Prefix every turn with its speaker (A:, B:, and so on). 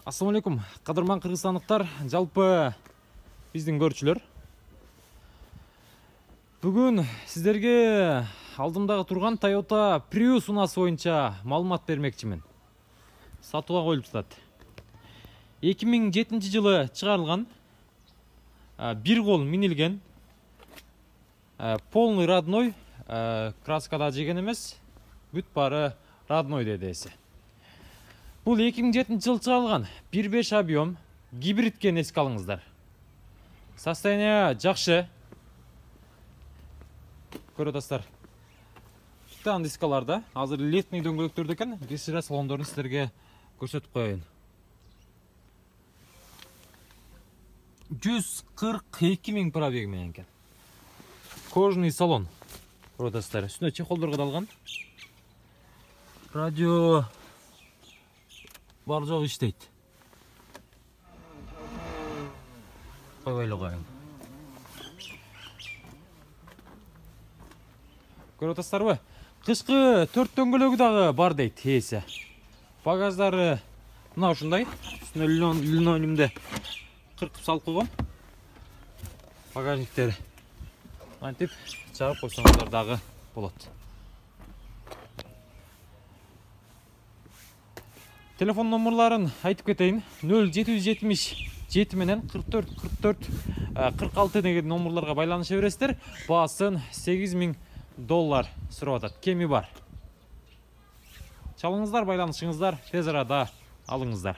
A: Ассалаумалейкум, қадырман қырғызстандықтар, жалпы біздің көршілер. Бүгін сіздерге алдымдағы тұрған Toyota Prius унасы бойынша малымат бермекчімін. Сатуға қойылып жатады. 2007 жылы шығарылған, бір қол минилген, полный родной, краскада жеген емес, бүт бары родной дедесі. Бұл 2007 жыл шығарылған 1.5 объем гибридке еске алыңыздар. Состояние жақсы. Көресіздер. Тан дискаларда азыр летний дөңгелектерде екен, ресира салондарын сіздерге көрсетіп қояйын. 142 000 пробегімен екен. Кожаный салон. Көресіздер. Үстіне чехолдар қадалған. Радио бар жоқ іштейді. Қойбайлы қойын. Көресіздер бі? Қышқы 4 дөңгелегі дағы бар дейді есі. Багаждары мына ұшындай. Үстіне линолеумде қырқып салып қойған. Багажниктері. Антип жағып қойсаңыздар дағы болады. Телефон номерларын айтып кетейін. 0777 менен 44-44-46 деген номерларға байланыша бересіздер. Басын $8000 сұрап атады. Кеми бар. Чалыңыздар, байланышыңыздар, тез арада алыңыздар.